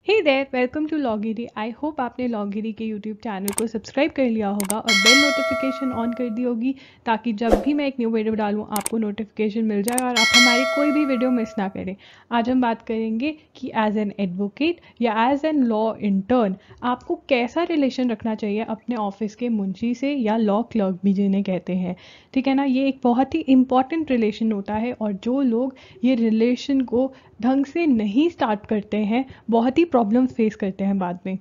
Hey there, welcome to लॉगिरी। I hope आपने लॉगिरी के यूट्यूब चैनल को सब्सक्राइब कर लिया होगा और बेल नोटिफिकेशन ऑन कर दी होगी ताकि जब भी मैं एक न्यू वीडियो डालूँ आपको नोटिफिकेशन मिल जाए और आप हमारी कोई भी वीडियो मिस ना करें। आज हम बात करेंगे कि एज एन एडवोकेट या एज एन लॉ इंटर्न आपको कैसा रिलेशन रखना चाहिए अपने ऑफिस के मुंशी से या लॉ क्लर्क भी जिन्हें कहते हैं। ठीक है ना, ये एक बहुत ही इंपॉर्टेंट रिलेशन होता है और जो लोग ये रिलेशन को ढंग से नहीं स्टार्ट करते हैं बहुत ही प्रॉब्लम्स फेस करते हैं बाद में।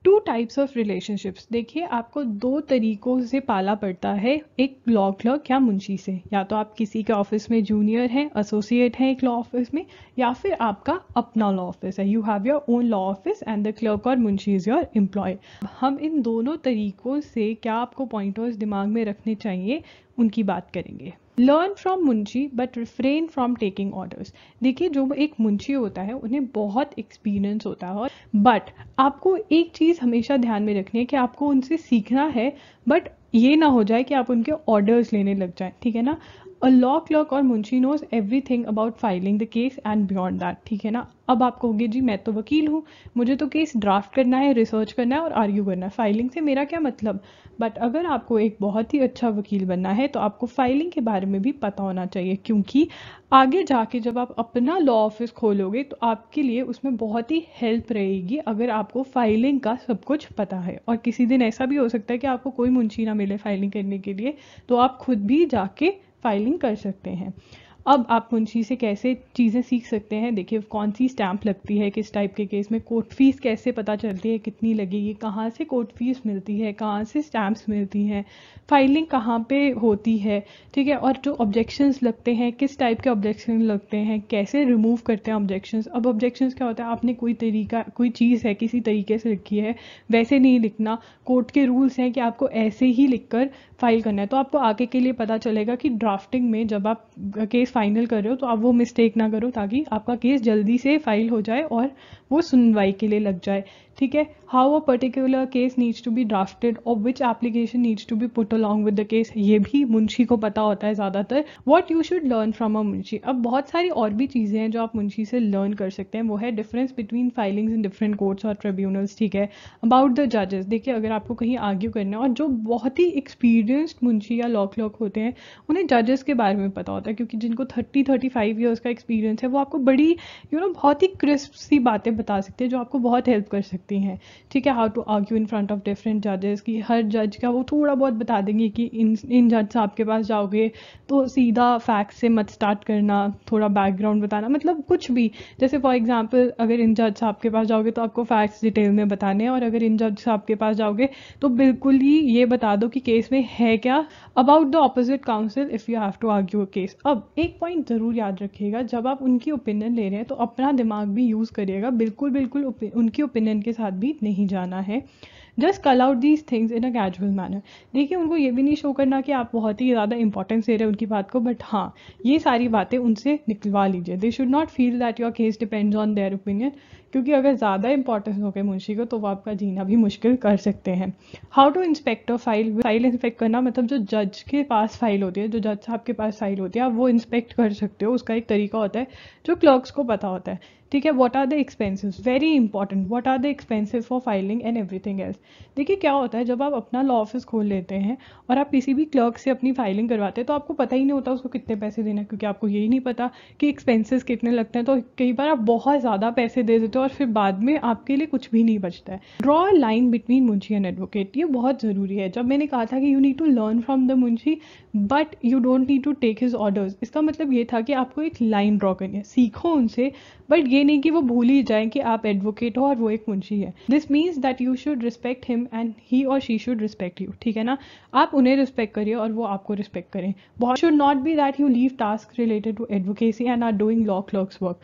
टू टाइप्स ऑफ रिलेशनशिप्स, देखिए आपको दो तरीकों से पाला पड़ता है एक लॉ क्लर्क या मुंशी से। या तो आप किसी के ऑफिस में जूनियर हैं, एसोसिएट हैं एक लॉ ऑफिस में, या फिर आपका अपना लॉ ऑफिस है, you have your own law office and the clerk और मुंशी इज योर एम्प्लॉय। हम इन दोनों तरीकों से क्या आपको पॉइंटर्स दिमाग में रखने चाहिए उनकी बात करेंगे। Learn from Munshi but refrain from taking orders. देखिए जो एक मुंशी होता है उन्हें बहुत एक्सपीरियंस होता है, बट आपको एक चीज़ हमेशा ध्यान में रखनी है कि आपको उनसे सीखना है, बट ये ना हो जाए कि आप उनके ऑर्डर्स लेने लग जाएं। ठीक है ना, अ लॉ क्लर्क और munshi knows everything about filing the case and beyond that. ठीक है ना, अब आप कहोगे जी मैं तो वकील हूँ, मुझे तो केस ड्राफ्ट करना है, रिसर्च करना है और आर्ग्यू करना है, फाइलिंग से मेरा क्या मतलब। बट अगर आपको एक बहुत ही अच्छा वकील बनना है तो आपको फाइलिंग के बारे में भी पता होना चाहिए, क्योंकि आगे जाके जब आप अपना लॉ ऑफिस खोलोगे तो आपके लिए उसमें बहुत ही हेल्प रहेगी अगर आपको फाइलिंग का सब कुछ पता है। और किसी दिन ऐसा भी हो सकता है कि आपको कोई मुंशी ना मिले फाइलिंग करने के लिए, तो आप खुद भी जाके फाइलिंग कर सकते हैं। अब आप मुंशी से कैसे चीज़ें सीख सकते हैं, देखिए कौन सी स्टैंप लगती है किस टाइप के केस में, कोर्ट फीस कैसे पता चलती है कितनी लगेगी, कहाँ से कोर्ट फीस मिलती है, कहाँ से स्टैंप्स मिलती हैं, फाइलिंग कहाँ पे होती है। ठीक है, और जो ऑब्जेक्शंस लगते हैं किस टाइप के ऑब्जेक्शन लगते हैं, कैसे रिमूव करते हैं ऑब्जेक्शंस। अब ऑब्जेक्शंस क्या होता है, आपने कोई तरीका कोई चीज़ है किसी तरीके से लिखी है, वैसे नहीं लिखना, कोर्ट के रूल्स हैं कि आपको ऐसे ही लिखकर फाइल करना है। तो आपको आगे के लिए पता चलेगा कि ड्राफ्टिंग में जब आप केस फाइनल कर रहे हो तो आप वो मिस्टेक ना करो ताकि आपका केस जल्दी से फाइल हो जाए और वो सुनवाई के लिए लग जाए। ठीक है, how a particular case needs to be drafted और which application needs to be put along with the case, ये भी मुंशी को पता होता है ज़्यादातर। What you should learn from a मुंशी। अब बहुत सारी और भी चीज़ें हैं जो आप मुंशी से लर्न कर सकते हैं, वो है difference between filings in different courts और ट्रिब्यूनल्स। ठीक है, अबाउट द जजेस, देखिए अगर आपको कहीं आर्ग्यू करना है और जो बहुत ही एक्सपीरियंस्ड मुंशी या लॉ क्लर्क होते हैं उन्हें जजेस के बारे में पता होता है, क्योंकि जिनको 30-35 ईयर्स का एक्सपीरियंस है वो आपको बड़ी बहुत ही क्रिस्प सी बातें बता सकते हैं जो आपको बहुत हेल्प कर सकती हैं। ठीक है, how to argue in front of different जजेस, की हर जज का वो थोड़ा बहुत बता देंगे कि इन जज साहब के पास जाओगे तो सीधा फैक्ट से मत स्टार्ट करना, थोड़ा बैकग्राउंड बताना, मतलब कुछ भी। जैसे फॉर एग्जाम्पल अगर इन जज साहब के पास जाओगे तो आपको फैक्ट्स डिटेल में बताने हैं, और अगर इन जज साहब के पास जाओगे तो बिल्कुल ही ये बता दो कि केस में है क्या, about the opposite counsel if you have to argue a case. अब एक पॉइंट ज़रूर याद रखिएगा, जब आप उनकी ओपिनियन ले रहे हैं तो अपना दिमाग भी यूज़ करिएगा, बिल्कुल बिल्कुल उनकी ओपिनियन के साथ भी नहीं जाना है। जस्ट कल out these things in a casual manner. देखिए उनको ये भी नहीं शो करना कि आप बहुत ही ज़्यादा इंपॉर्टेंस दे रहे हैं उनकी बात को, बट हाँ ये सारी बातें उनसे निकलवा लीजिए। They should not feel that your case depends on their opinion, क्योंकि अगर ज़्यादा इंपॉर्टेंस हो गए मुंशी को तो वो आपका जीना भी मुश्किल कर सकते हैं। How to inspect a file, file inspect करना मतलब जो जज के पास फाइल होती है, जो जज साहब के पास फाइल होती है, आप वो इंस्पेक्ट कर सकते हो। उसका एक तरीका होता है जो क्लर्क्स को पता होता है। ठीक है, what are the expenses, very important, what are the expenses for filing and everything else. देखिए क्या होता है, जब आप अपना लॉ ऑफिस खोल लेते हैं और आप किसी भी क्लर्क से अपनी फाइलिंग करवाते हैं तो आपको पता ही नहीं होता उसको कितने पैसे देना है, क्योंकि आपको यही नहीं पता कि एक्सपेंसेस कितने लगते हैं। तो कई बार आप बहुत ज़्यादा पैसे दे देते हो और फिर बाद में आपके लिए कुछ भी नहीं बचता है। Draw a line between munshi and advocate, ये बहुत ज़रूरी है। जब मैंने कहा था कि you need to learn from the munshi but you don't need to take his orders, इसका मतलब ये था कि आपको एक लाइन ड्रॉ करनी है, सीखो उनसे, बट ये नहीं कि वो भूल ही जाएं कि आप एडवोकेट हो और वो एक मुंशी है। This means that you should respect him and he और शी शुड रिस्पेक्ट यू। ठीक है ना, आप उन्हें रिस्पेक्ट करिए और वो आपको रिस्पेक्ट करें। बहुत should not be that you leave task related to advocacy and are doing law clerks work.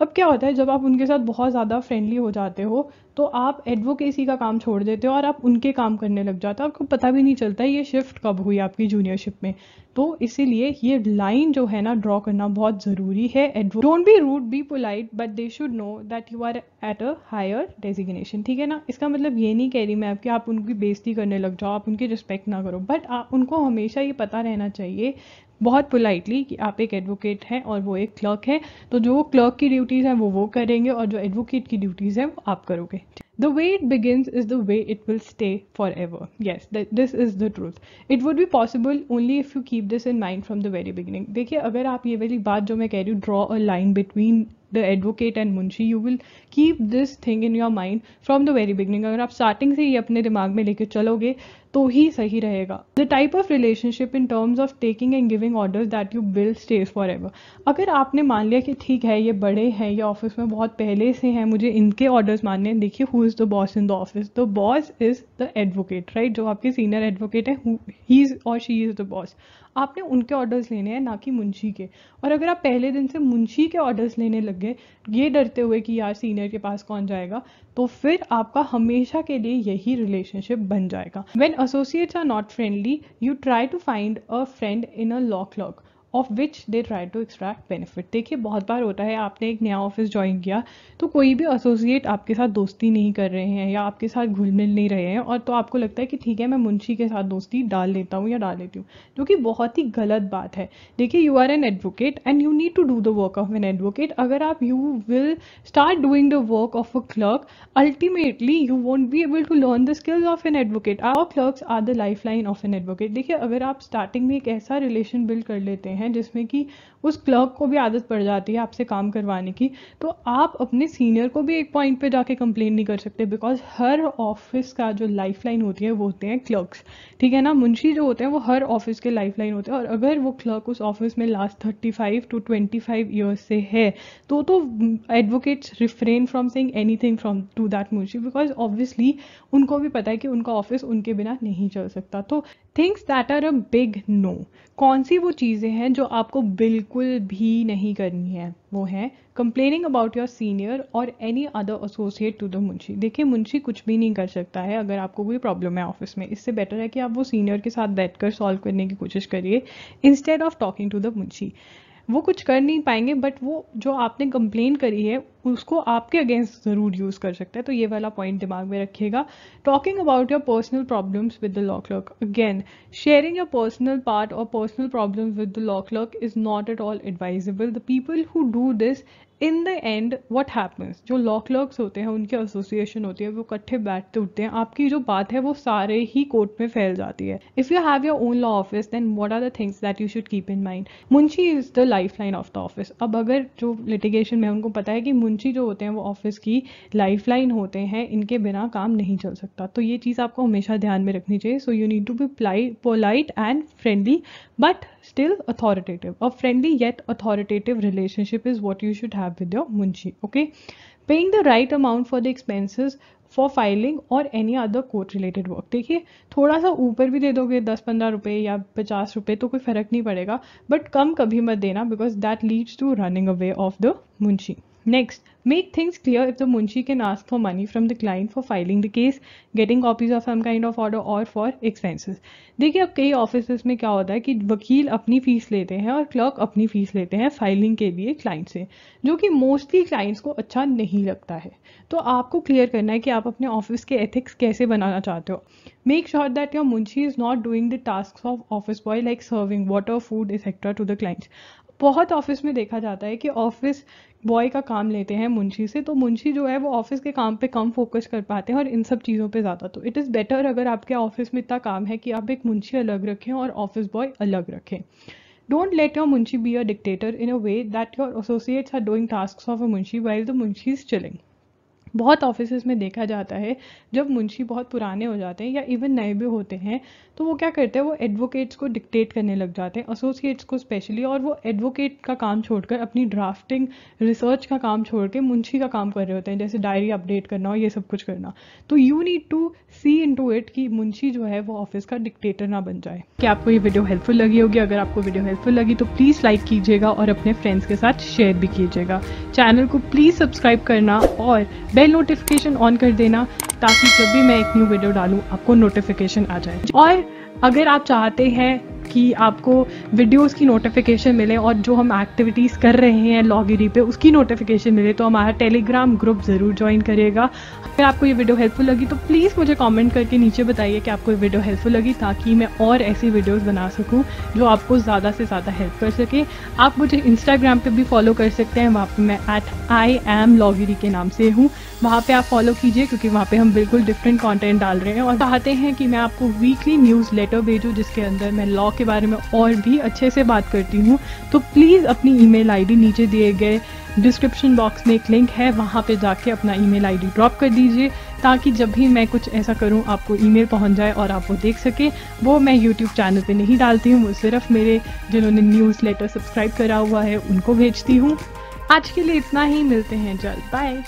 अब क्या होता है, जब आप उनके साथ बहुत ज़्यादा फ्रेंडली हो जाते हो तो आप एडवोकेसी का काम छोड़ देते हो और आप उनके काम करने लग जाते हो, आपको पता भी नहीं चलता ये शिफ्ट कब हुई आपकी जूनियरशिप में। तो इसीलिए ये लाइन जो है ना ड्रॉ करना बहुत ज़रूरी है। Don't be rude, be polite, but they should know that you are at a higher designation. ठीक है ना, इसका मतलब ये नहीं कह रही मैं कि आप उनकी बेइज्जती करने लग जाओ, आप उनकी रिस्पेक्ट ना करो, बट उनको हमेशा ये पता रहना चाहिए बहुत पोलाइटली कि आप एक एडवोकेट हैं और वो एक क्लर्क है, तो जो क्लर्क की ड्यूटीज़ हैं वो करेंगे और जो एडवोकेट की ड्यूटीज़ हैं वो आप करोगे. The way it begins is the way it will stay forever. Yes, this is the truth. It would be possible only if you keep this in mind from the very beginning. देखिए, अगर आप ये वाली बात जो मैं कह रही हूँ, draw a line between the advocate and Munshi, you will keep this thing in your mind from the very beginning. अगर आप स्टार्टिंग से ही अपने दिमाग में लेके चलोगे तो ही सही रहेगा. The type of relationship in terms of taking and giving orders that you build stays forever. अगर आपने मान लिया कि ठीक है ये बड़े हैं, ये ऑफिस में बहुत पहले से हैं, मुझे इनके ऑर्डर्स मानने हैं. देखिए, who is the boss in the office? The boss is the advocate, right? जो आपके सीनियर एडवोकेट है, ही इज़ और शी इज़ द बॉस. आपने उनके ऑर्डर्स लेने हैं, ना कि मुंशी के. और अगर आप पहले दिन से मुंशी के ऑर्डर्स लेने लग गए ये डरते हुए कि यार सीनियर के पास कौन जाएगा, तो फिर आपका हमेशा के लिए यही रिलेशनशिप बन जाएगा. When associates are not friendly, you try to find a friend in a law clerk of which they try to extract benefit. देखिए, बहुत बार होता है आपने एक नया ऑफिस ज्वाइन किया तो कोई भी एसोसिएट आपके साथ दोस्ती नहीं कर रहे हैं या आपके साथ घुल मिल नहीं रहे हैं, और तो आपको लगता है कि ठीक है मैं मुंशी के साथ दोस्ती डाल लेता हूँ या डाल लेती हूँ, जो कि बहुत ही गलत बात है. देखिए, you are an advocate and you need to do the work of an advocate. अगर आप you will start doing the work of a clerk, ultimately you won't be able to learn the skills of an advocate. Our clerks are the life line of an advocate. देखिए, अगर आप starting में एक ऐसा relation build कर लेते हैं जिसमें कि उस क्लर्क को भी आदत पड़ जाती है आपसे काम करवाने की, तो आप अपने सीनियर को भी एक पॉइंट पे जाके कंप्लेन नहीं कर सकते, बिकॉज हर ऑफिस का जो लाइफ लाइन होती है वो होते हैं क्लर्क्स. ठीक है ना? मुंशी जो होते हैं वो हर ऑफिस के लाइफ लाइन होते हैं, और अगर वो क्लर्क उस ऑफिस में लास्ट 35 to 25 ईयर्स से है तो advocates refrain from saying anything from to that munshi, because obviously उनको भी पता है कि उनका ऑफिस उनके बिना नहीं चल सकता. तो things that are a big no. कौन सी वो चीज़ें हैं जो आपको बिल्कुल भी नहीं करनी है? वो है कंप्लेनिंग अबाउट योर सीनियर और any other associate to the munshi. देखिए, मुंशी कुछ भी नहीं कर सकता है अगर आपको कोई प्रॉब्लम है ऑफिस में. इससे बेटर है कि आप वो सीनियर के साथ बैठकर सॉल्व करने की कोशिश करिए instead of talking to the munshi. वो कुछ कर नहीं पाएंगे, बट वो जो आपने कंप्लेन करी है उसको आपके अगेंस्ट ज़रूर यूज़ कर सकते हैं. तो ये वाला पॉइंट दिमाग में रखिएगा. Talking about your personal problems with the law clerk. Again, sharing your personal part और personal problems with the law clerk is not at all advisable. The people who do this, in the end what happens, जो law clerks होते हैं उनकी association होती है, वो इकट्ठे बैठते उठते हैं, आपकी जो बात है वो सारे ही कोर्ट में फैल जाती है. If you have your own law office, then what are the things that you should keep in mind? Munshi is the life line of the office. अब अगर जो लिटिगेशन में उनको पता है कि मुंशी जो होते हैं वो ऑफिस की लाइफ लाइन होते हैं, इनके बिना काम नहीं चल सकता, तो ये चीज़ आपको हमेशा ध्यान में रखनी चाहिए. So you need to be polite and friendly but still authoritative. A friendly yet authoritative relationship is what you should have with your munshi. Okay, paying the right amount for the expenses for filing or any other court related work. देखिए, थोड़ा सा ऊपर भी दे दोगे 10-15 रुपये या 50 रुपये तो कोई फ़र्क नहीं पड़ेगा, बट कम कभी मत देना, because that leads to running away of the munshi. Next, make things clear if the munshi can ask for money from the client for filing the case, getting copies of some kind of order or for expenses. देखिए, अब कई office में क्या होता है कि वकील अपनी फीस लेते हैं और क्लर्क अपनी फीस लेते हैं फाइलिंग के लिए क्लाइंट से, जो कि मोस्टली क्लाइंट्स को अच्छा नहीं लगता है. तो आपको क्लियर करना है कि आप अपने ऑफिस के एथिक्स कैसे बनाना चाहते हो. Make sure that your munshi is not doing the task of office boy like serving water, food etcetera to the clients. बहुत ऑफिस में देखा जाता है कि ऑफिस बॉय का काम लेते हैं मुंशी से, तो मुंशी जो है वो ऑफिस के काम पे कम फोकस कर पाते हैं और इन सब चीज़ों पे ज़्यादा. तो इट इज़ बेटर अगर आपके ऑफिस में इतना काम है कि आप एक मुंशी अलग रखें और ऑफिस बॉय अलग रखें. Don't let your munshi be a dictator in a way that your associates are doing tasks of a munshi while the munshi is chilling. बहुत ऑफिस में देखा जाता है जब मुंशी बहुत पुराने हो जाते हैं या इवन नए भी होते हैं, तो वो क्या करते हैं, वो एडवोकेट्स को डिक्टेट करने लग जाते हैं, एसोसिएट्स को स्पेशली, और वो एडवोकेट का काम छोड़कर अपनी ड्राफ्टिंग रिसर्च का काम छोड़ के मुंशी का काम कर रहे होते हैं, जैसे डायरी अपडेट करना और ये सब कुछ करना. तो you need to see into it कि मुंशी जो है वो ऑफिस का डिक्टेटर ना बन जाए. कि आपको ये वीडियो हेल्पफुल लगी होगी. अगर आपको वीडियो हेल्पफुल लगी तो प्लीज़ लाइक कीजिएगा और अपने फ्रेंड्स के साथ शेयर भी कीजिएगा. चैनल को प्लीज़ सब्सक्राइब करना और बेल नोटिफिकेशन ऑन कर देना, ताकि जब भी मैं एक न्यू वीडियो डालूं आपको नोटिफिकेशन आ जाए. और अगर आप चाहते हैं ताकि आपको वीडियोस की नोटिफिकेशन मिले और जो हम एक्टिविटीज़ कर रहे हैं लॉगिरी पे उसकी नोटिफिकेशन मिले। तो हमारा टेलीग्राम ग्रुप ज़रूर ज्वाइन करिएगा। अगर आपको ये वीडियो हेल्पफुल लगी तो प्लीज़ मुझे कमेंट करके नीचे बताइए कि आपको ये वीडियो हेल्पफुल लगी, ताकि मैं और ऐसी वीडियोस बना सकूं जो आपको ज़्यादा से ज़्यादा हेल्प कर सके। आप मुझे इंस्टाग्राम पे भी फॉलो कर सकते हैं, वहाँ पे मैं @IAMLogiri के नाम से हूँ। वहाँ पे आप फॉलो कीजिए क्योंकि वहाँ पे हम बिल्कुल डिफरेंट कंटेंट डाल रहे हैं और चाहते हैं कि मैं आपको वीकली न्यूज़लेटर भेजूँ जिसके अंदर मैं लॉ के बारे में और भी अच्छे से बात करती हूँ। तो प्लीज़ अपनी ईमेल आईडी नीचे दिए गए डिस्क्रिप्शन बॉक्स में एक लिंक है, वहाँ पे जाके अपना ईमेल आईडी ड्रॉप कर दीजिए ताकि जब भी मैं कुछ ऐसा करूँ आपको ईमेल पहुँच जाए और आप वो देख सकें। वो मैं यूट्यूब चैनल पे नहीं डालती हूँ, वो सिर्फ मेरे जिन्होंने न्यूज़लेटर सब्सक्राइब करा हुआ है उनको भेजती हूँ। आज के लिए इतना ही, मिलते हैं जल्द, बाय।